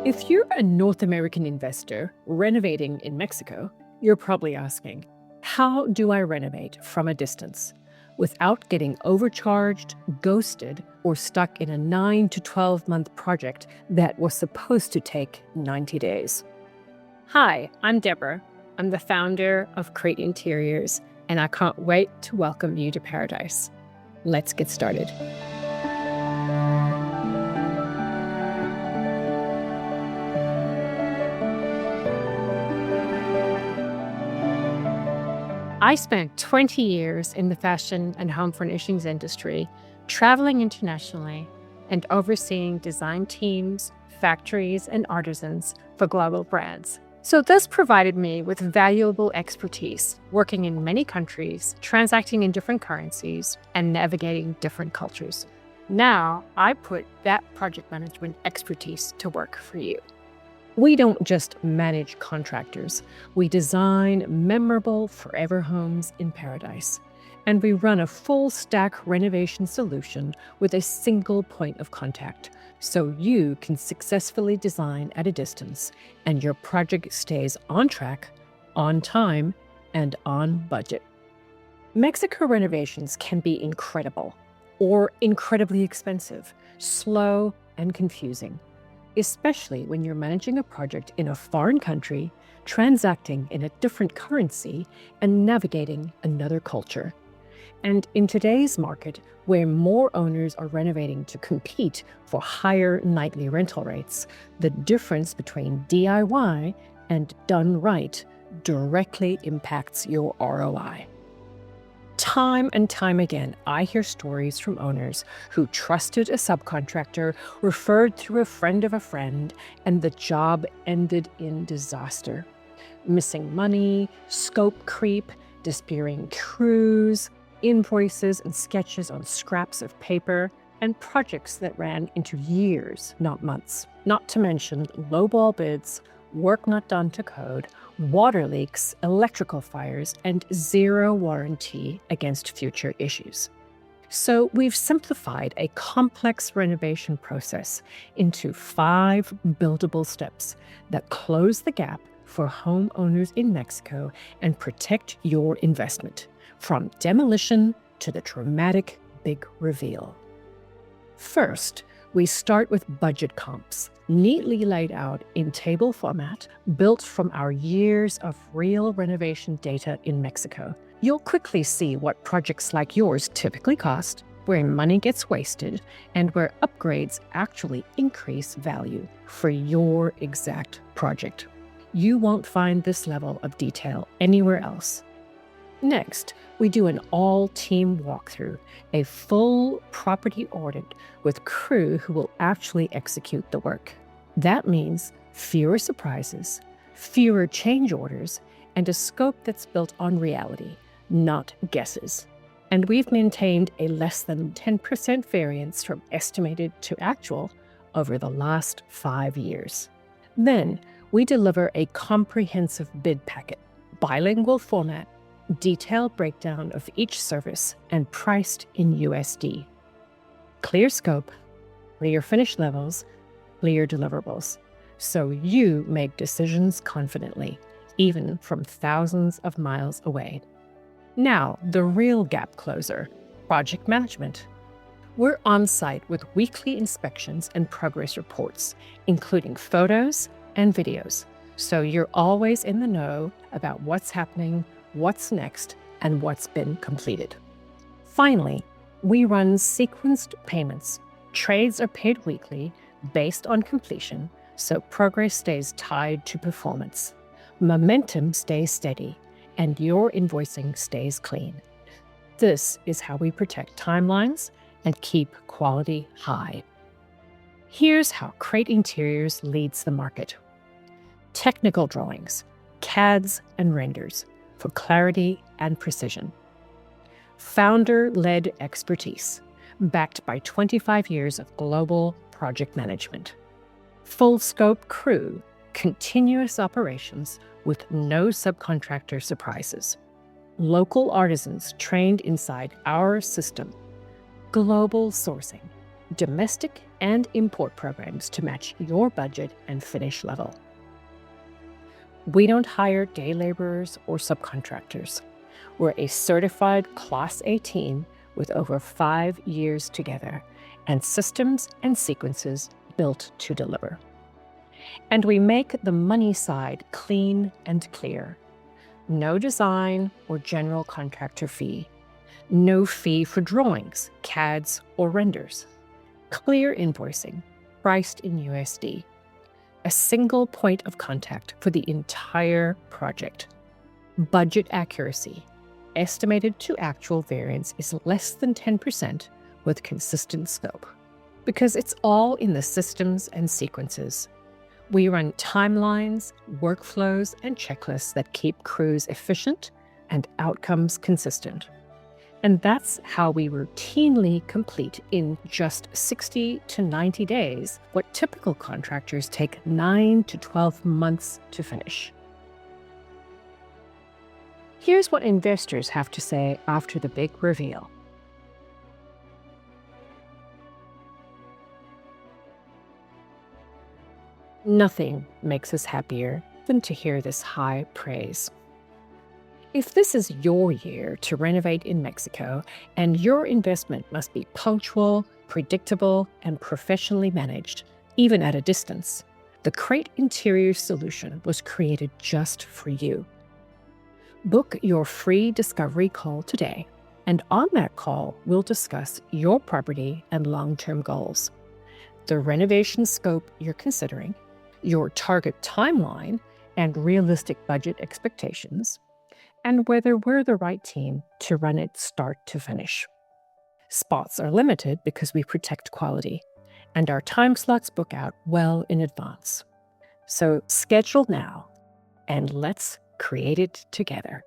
If you're a North American investor renovating in Mexico, you're probably asking, how do I renovate from a distance without getting overcharged, ghosted, or stuck in a 9 to 12-month project that was supposed to take 90 days? Hi, I'm Debra. I'm the founder of Create Interiors, and I can't wait to welcome you to paradise. Let's get started. I spent 20 years in the fashion and home furnishings industry, traveling internationally and overseeing design teams, factories, and artisans for global brands. So this provided me with valuable expertise, working in many countries, transacting in different currencies, and navigating different cultures. Now, I put that project management expertise to work for you. We don't just manage contractors. We design memorable forever homes in paradise. And we run a full stack renovation solution with a single point of contact, so you can successfully design at a distance and your project stays on track, on time, and on budget. Mexico renovations can be incredible or incredibly expensive, slow, and confusing, especially when you're managing a project in a foreign country, transacting in a different currency, and navigating another culture. And in today's market, where more owners are renovating to compete for higher nightly rental rates, the difference between DIY and done right directly impacts your ROI. Time and time again, I hear stories from owners who trusted a subcontractor, referred through a friend, and the job ended in disaster. Missing money, scope creep, disappearing crews, invoices and sketches on scraps of paper, and projects that ran into years, not months. Not to mention lowball bids, work not done to code, water leaks, electrical fires, and zero warranty against future issues. So we've simplified a complex renovation process into 5 buildable steps that close the gap for homeowners in Mexico and protect your investment, from demolition to the dramatic big reveal. First, we start with budget comps, neatly laid out in table format, built from our years of real renovation data in Mexico. You'll quickly see what projects like yours typically cost, where money gets wasted, and where upgrades actually increase value for your exact project. You won't find this level of detail anywhere else. Next, we do an all-team walkthrough, a full property audit with crew who will actually execute the work. That means fewer surprises, fewer change orders, and a scope that's built on reality, not guesses. And we've maintained a less than 10% variance from estimated to actual over the last 5 years. Then, we deliver a comprehensive bid packet, bilingual format, detailed breakdown of each service, and priced in USD. Clear scope, clear finish levels, clear deliverables, so you make decisions confidently, even from thousands of miles away. Now, the real gap closer, project management. We're on site with weekly inspections and progress reports, including photos and videos, so you're always in the know about what's happening, what's next, and what's been completed. Finally, we run sequenced payments. Trades are paid weekly based on completion, so progress stays tied to performance. Momentum stays steady, and your invoicing stays clean. This is how we protect timelines and keep quality high. Here's how Create Interiors leads the market. Technical drawings, CADs, and renders for clarity and precision. Founder-led expertise, backed by 25 years of global project management. Full-scope crew, continuous operations with no subcontractor surprises. Local artisans trained inside our system. Global sourcing, domestic and import programs to match your budget and finish level. We don't hire day laborers or subcontractors. We're a certified Class A team with over 5 years together and systems and sequences built to deliver. And we make the money side clean and clear. No design or general contractor fee. No fee for drawings, CADs, or renders. Clear invoicing, priced in USD. A single point of contact for the entire project. Budget accuracy. Estimated to actual variance is less than 10% with consistent scope. Because it's all in the systems and sequences. We run timelines, workflows, and checklists that keep crews efficient and outcomes consistent. And that's how we routinely complete in just 60 to 90 days what typical contractors take 9 to 12 months to finish. Here's what investors have to say after the big reveal. Nothing makes us happier than to hear this high praise. If this is your year to renovate in Mexico, and your investment must be punctual, predictable, and professionally managed, even at a distance, the Crate Interiors solution was created just for you. Book your free discovery call today, and on that call, we'll discuss your property and long-term goals, the renovation scope you're considering, your target timeline and realistic budget expectations, and whether we're the right team to run it start to finish. Spots are limited because we protect quality, and our time slots book out well in advance. So schedule now, and let's create it together.